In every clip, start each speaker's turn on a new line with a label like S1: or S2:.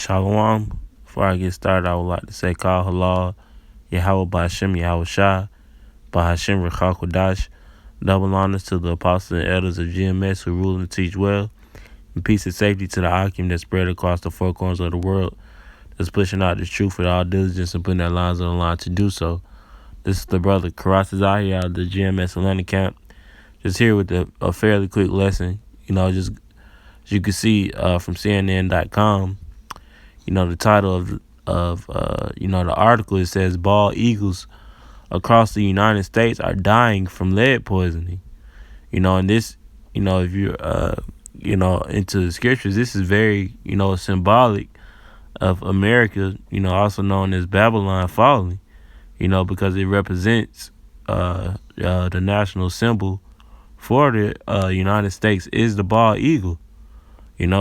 S1: Shalom. Before I get started, I would like to say Kal Halal, Yahweh Ba'Hashem Yahweh Shah, Ba'Hashem Rechakodash. Double honors to the apostles and elders of GMS who rule and teach well. And peace and safety to the Akim that spread across the four corners of the world, that's pushing out the truth with all diligence and putting their lives on the line to do so. This is the brother Karas Zahi out of the GMS Atlanta camp. Just here with a fairly quick lesson. Just as you can see from CNN.com, the title of the article, it says bald eagles across the United States are dying from lead poisoning. And this, if you're into the scriptures, this is very, symbolic of America, also known as Babylon falling, because it represents the national symbol for the United States is the bald eagle.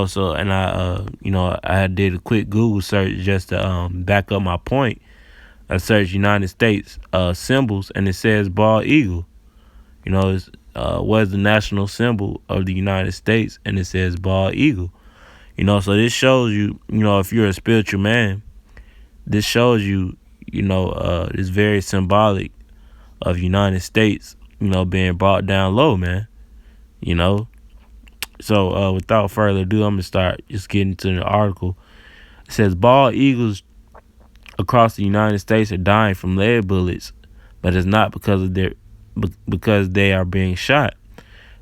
S1: So, and I did a quick Google search just to back up my point. I searched United States symbols, and it says bald eagle. It's what is the national symbol of the United States, and it says bald eagle. So this shows you, if you're a spiritual man, this shows you, it's very symbolic of United States, being brought down low, man. So without further ado, I'm going to start just getting to the article. It says bald eagles across the United States are dying from lead bullets, but it's not because they are being shot.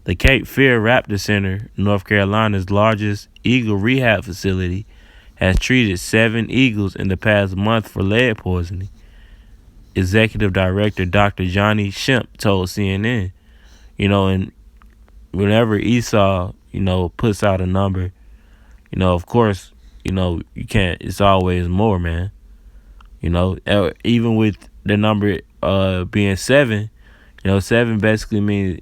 S1: The Cape Fear Raptor Center, North Carolina's largest eagle rehab facility, has treated 7 eagles in the past month for lead poisoning. Executive Director Dr. Johnny Shemp told CNN. And whenever Esau, puts out a number, of course, you can't, it's always more, man. Even with the number being 7, 7 basically means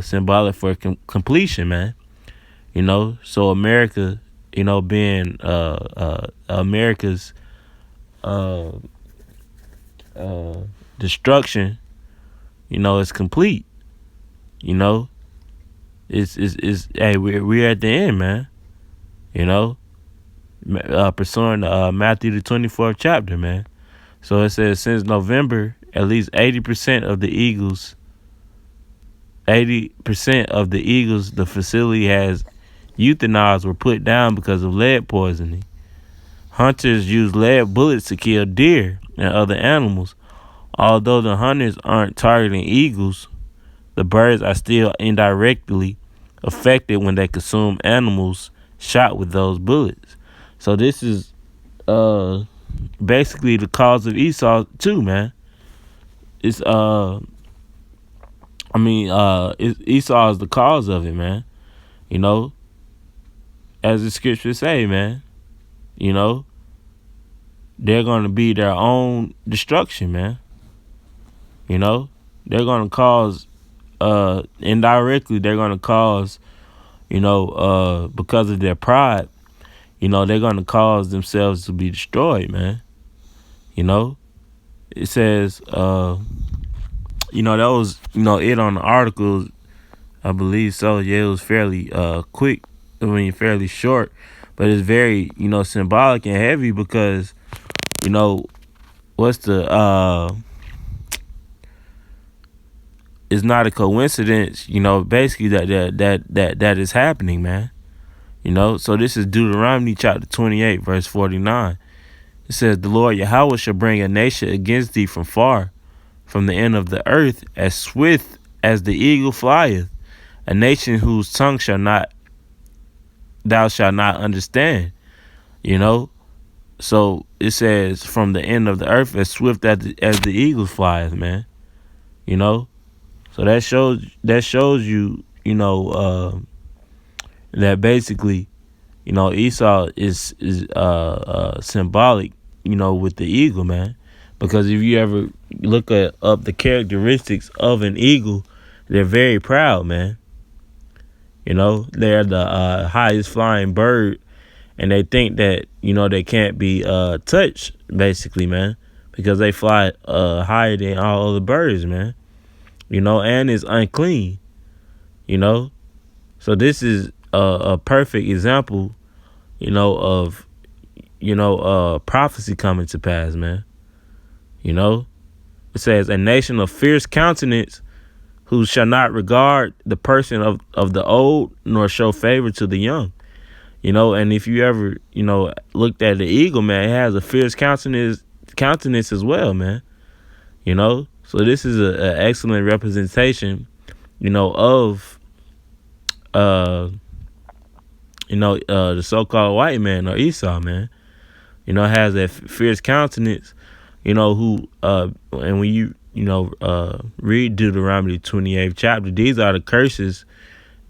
S1: symbolic for completion, man. So America, being America's destruction, is complete. It's hey, we're at the end, man. Pursuing Matthew the 24th chapter, man. So it says since November, at least 80% of the eagles the facility has euthanized were put down because of lead poisoning. Hunters use lead bullets to kill deer and other animals. Although the hunters aren't targeting eagles, the birds are still indirectly affected when they consume animals shot with those bullets. So this is basically the cause of Esau too, man. It's Esau is the cause of it, man. As the scriptures say, man. They're gonna be their own destruction, man. They're gonna cause indirectly, they're gonna cause, because of their pride, they're gonna cause themselves to be destroyed, man. It says, that was, it on the article, I believe so. Yeah, it was fairly quick, fairly short, but it's very, symbolic and heavy because, what's the, it's not a coincidence, basically that is happening, man. So this is Deuteronomy chapter 28, verse 49. It says, the Lord Yahweh shall bring a nation against thee from far, from the end of the earth, as swift as the eagle flieth, a nation whose tongue thou shalt not understand. So it says from the end of the earth, as swift as the eagle flieth, man. So that shows you, that basically, Esau is symbolic, with the eagle, man. Because if you ever look up the characteristics of an eagle, they're very proud, man. They're the highest flying bird, and they think that, they can't be touched, basically, man, because they fly higher than all other birds, man. And it's unclean, So this is a perfect example, of, prophecy coming to pass, man. You know, it says a nation of fierce countenance who shall not regard the person of the old nor show favor to the young. And if you ever, looked at the eagle, man, it has a fierce countenance as well, man. So this is an excellent representation, of the so-called white man or Esau, man. Has that fierce countenance, who and when you read Deuteronomy 28th chapter, these are the curses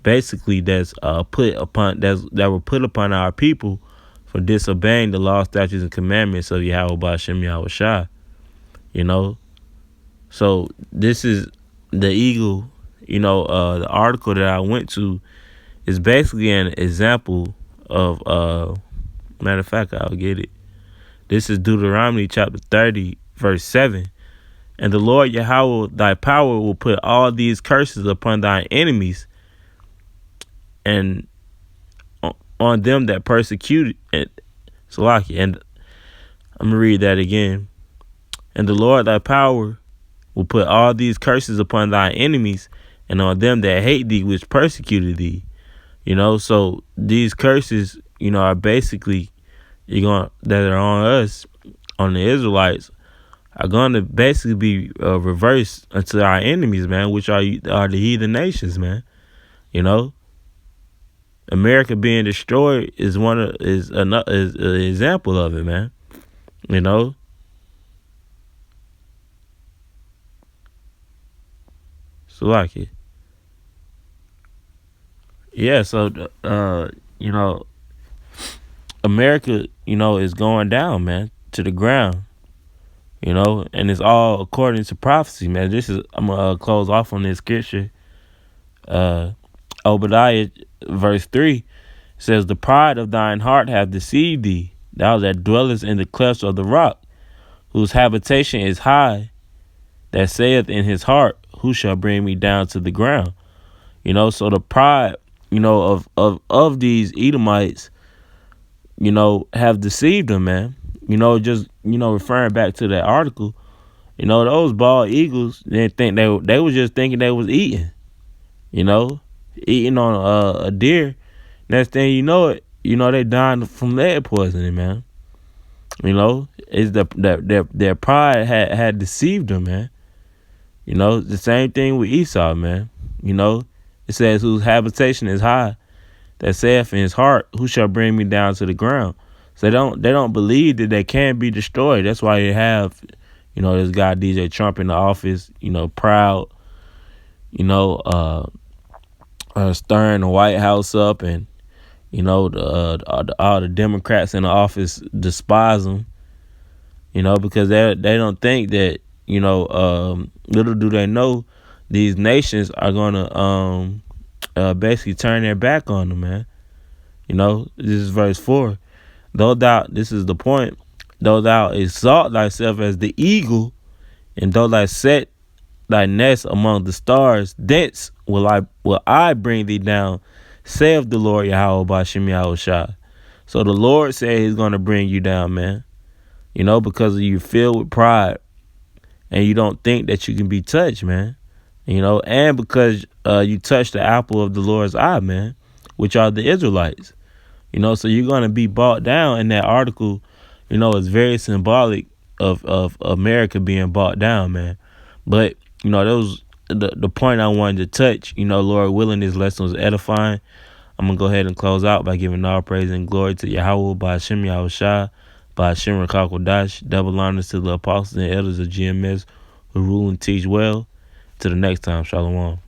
S1: basically that were put upon our people for disobeying the law, statutes, and commandments of Yahweh Ba'ashem Yahweh Shai. So this is the eagle. The article that I went to is basically an example of. Matter of fact, I'll get it. This is Deuteronomy chapter 30, verse 7. And the Lord Yahweh, thy power, will put all these curses upon thy enemies and on them that persecuted it. Salaki. And I'm going to read that again. And the Lord thy power will put all these curses upon thy enemies and on them that hate thee, which persecuted thee. So these curses, are basically that are on us, on the Israelites, are going to basically be reversed unto our enemies, man, which are the heathen nations, man. America being destroyed is an example of it, man. So like it. Yeah, so America, is going down, man, to the ground. And it's all according to prophecy, man. I'm gonna close off on this scripture. Obadiah verse 3 says, the pride of thine heart hath deceived thee, thou that dwellest in the clefts of the rock, whose habitation is high, that saith in his heart, who shall bring me down to the ground? So the pride, of these Edomites, have deceived them, man. Referring back to that article, those bald eagles, they was just thinking they was eating, eating on a deer. Next thing you know it, they dying from lead poisoning, man. Is their pride had deceived them, man. The same thing with Esau, man. It says, whose habitation is high, that saith in his heart, who shall bring me down to the ground? So they don't believe that they can be destroyed. That's why they have, this guy DJ Trump in the office, proud, stirring the White House up, and all the Democrats in the office despise them, because they don't think that, little do they know, these nations are gonna basically turn their back on them, man. This is verse 4. This is the point, though thou exalt thyself as the eagle, and though thou set thy nest among the stars, thence will I bring thee down, saith the Lord Yahweh Ba'ashem Yahweh Shai. So the Lord said he's going to bring you down, man. Because you filled with pride and you don't think that you can be touched, man. And because you touched the apple of the Lord's eye, man, which are the Israelites. So you're going to be brought down. In that article, it's very symbolic of America being brought down, man. But, that was the point I wanted to touch. Lord willing, this lesson was edifying. I'm going to go ahead and close out by giving all praise and glory to Yahweh, Ba'ashem Yahweh Shai, Ba'ashem Rakakwadash, double honors to the apostles and elders of GMS who rule and teach well. Till the next time, Shalom.